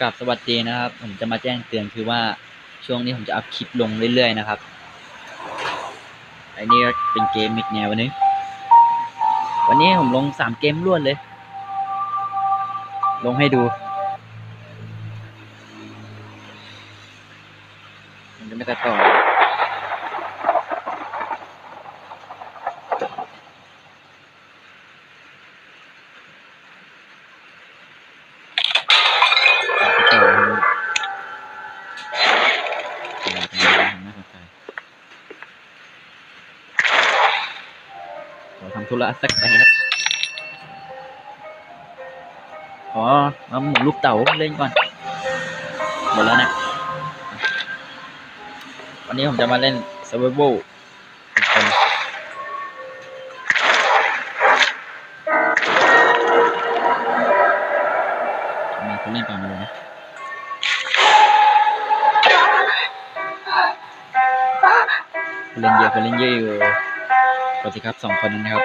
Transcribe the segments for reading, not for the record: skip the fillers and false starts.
กับสวัสดีนะครับผมจะมาแจ้งเตือนคือว่าช่วงนี้ผมจะอัพคลิปลงเรื่อยๆนะครับไอ้นี่ก็เป็นเกมอีกแนววันนี้ผมลง3 เกมรวดเลยลงให้ดูมันจะไม่ตัดต่อขอทำธุระสักแป๊บขอมาหมุนลูกเต๋าเล่นก่อนหมดแล้วนะวันนี้ผมจะมาเล่น Survival คนมีคนเล่นก่อนมาเลยนะคนเล่นเยอยู่กดสิครับ2 คนนะครับ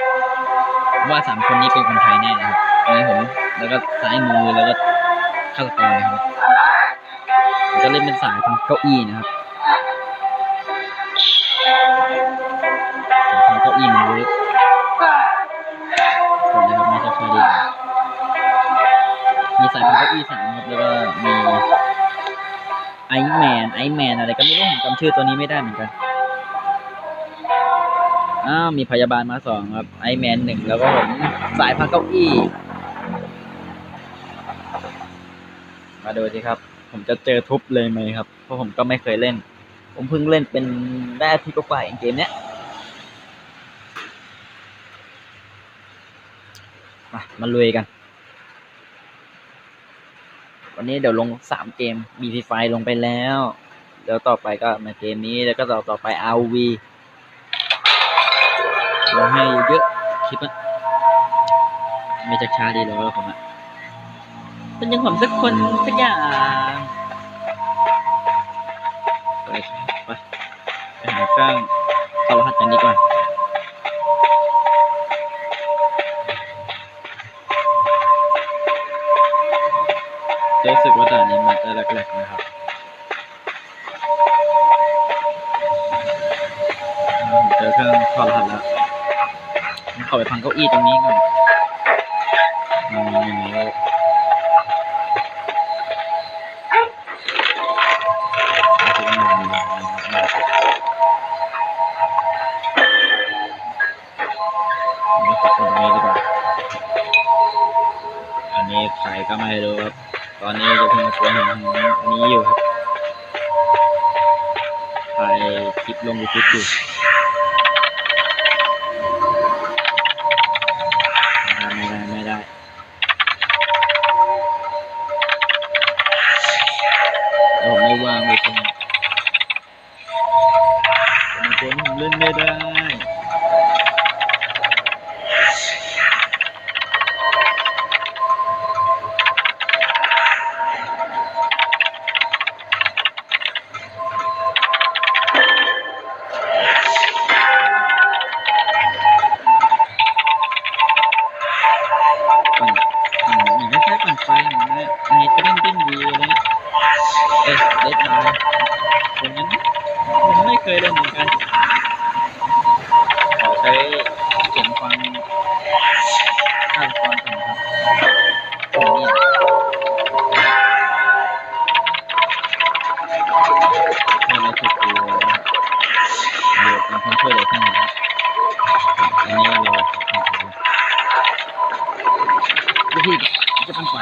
ว่า3 คนนี้เป็นคนไทยแน่นะครับอันนี้ผมแล้วก็ซ้ายมือแล้วก็ฆาตกรนะครับผมจะเล่นเป็นสายทางเก้าอี้นะครับทางเก้าอี้มันเวิร์กคนนะครับไม่ใช่แค่เล่นมีสายทางเก้าอี้3ครับแล้วก็มีไอแมนอะไรก็ไม่รู้ผมจำชื่อตัวนี้ไม่ได้เหมือนกันมีพยาบาลมา2ครับไอแมน1แล้วก็ผมสายพักเก้าอี้มาดูสิครับผมจะเจอทุบเลยไหมครับเพราะผมก็ไม่เคยเล่นผมเพิ่งเล่นเป็นได้อาทิตย์กว่าเองเกมเนี้ยมาลุยกันวันนี้เดี๋ยวลง3 เกมมีฟรีไฟลงไปแล้วแล้วต่อไปก็มาเกมนี้แล้วก็ต่อไป RV ลงให้เยอะคลิปอะไม่จะช้าดีแล้วผมอะเป็นยังผมสักคนสักอย่างไปหาเครื่องเข้ารหัสกันดีกว่ารู้สึกว่าด่านนี้มันจะแหลกๆนะครับเจอเครื่องเข้ารหัสแล้วผมเข้าไปพังเก้าอี้ตรงนี้ก่อนอย่างนี้อันนี้ใครก็ไม่รู้ครับตอนนี้จะเพิ่งมาชวนเห็นอันนี้อยู่ครับถ่ายคลิปลง YouTube อยู่ไม่ได้ผมไม่ว่างเลยจริงผมเล่นไม่ได้ปั่นไฟอย่างนี้อันนี้ก็เล่นดีเลยเด็ดตายคนนั้นผมไม่เคยเล่นเหมือนกันขอใช้เสียงฟังข้ามก่อนครับนี่ให้เราถูกดูเป็นคนช่วยเหลือที่ไหนอันนี้เราวิธีจะปั่นไฟ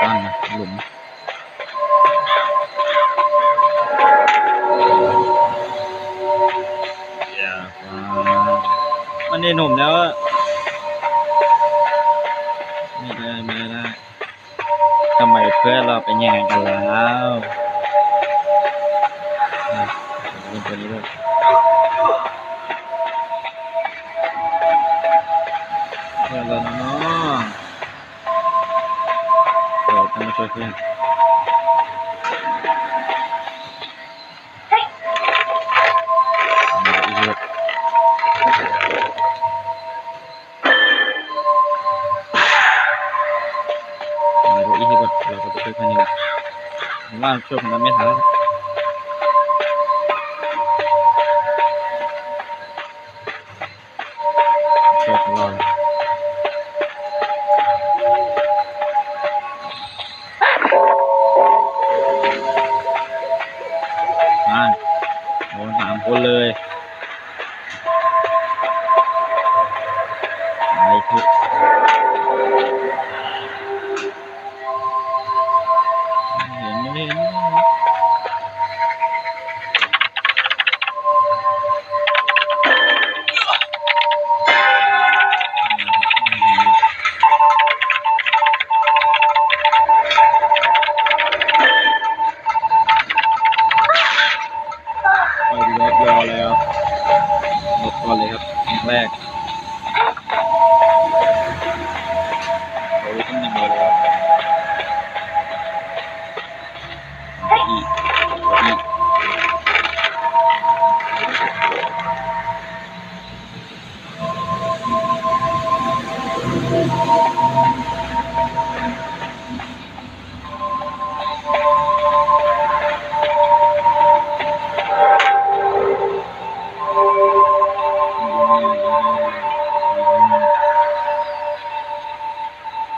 ตั้งนะหลุมมันได้หนุ่มแล้วไม่ได้ทำไมเพื่อนเราเป็นยังไงกันแล้วเล่นตัวนี้ด้วยเพื่อนเราเนาะต้องมาช่วยเพื่อน ช่วยคนนี้ผมว่าช่วยคนนั้นไม่ทันช่วยคนรอดโดน3 คนเลยไปทุกเห็นไปดูรอแล้วหมดก่อนเลยครับอย่างแรกเราดูตำแหน่งเราแล้วอี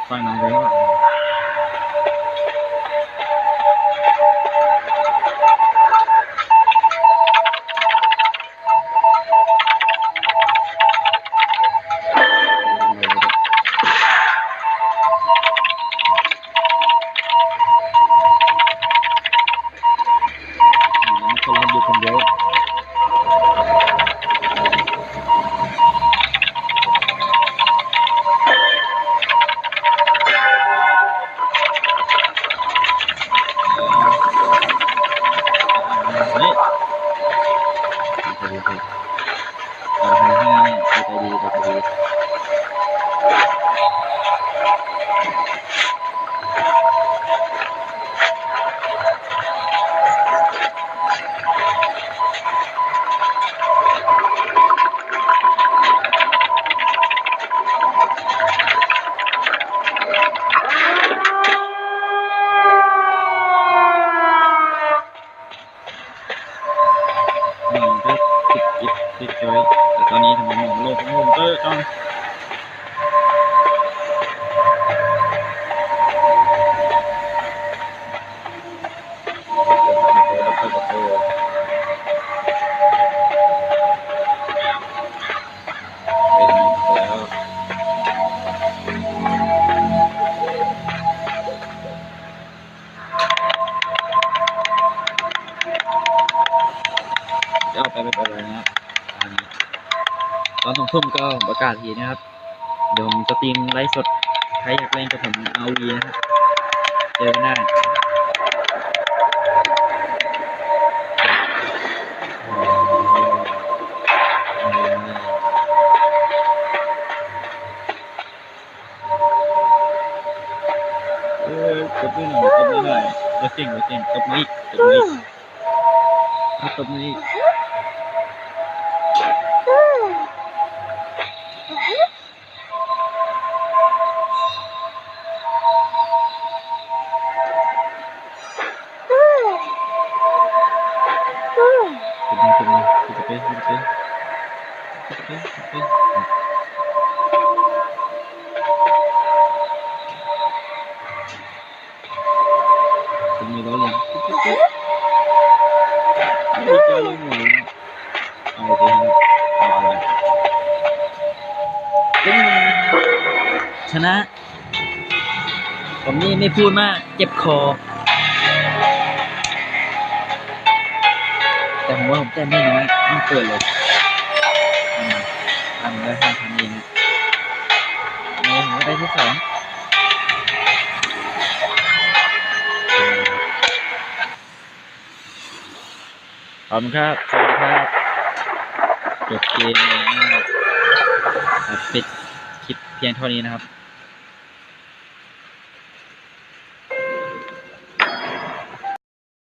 ฟังน้องไปว่าคนรับอยู่คนเยอะก็ติดเลยแต่ตอนนี้ทำไมมองโลกงงเตอร์ต้องเอาไปเลยนะครับตอน2 ทุ่มก็ประกาศทีนะครับเดี๋ยวผมสตรีมไลฟ์สดใครอยากเล่นกับผมเอาวีนะครับเจอกันได้กดมือหน่อยกดมือหน่อยรถเก่งกดมืออีกกดมืออีกกดมืออีกมีล้อเลียนไม่เจอลงหัวเอาไปชนะผมนี่ไม่พูดมากเจ็บคอแต่ผมว่าผมแต้มไม่น้อยมันเปิดเลยทำได้5,000เองผมก็ได้ที่ 2ขอบคุณครับสวัสดีครับจบเกมเลยนะครับปิดคลิปเพียงเท่านี้นะครับ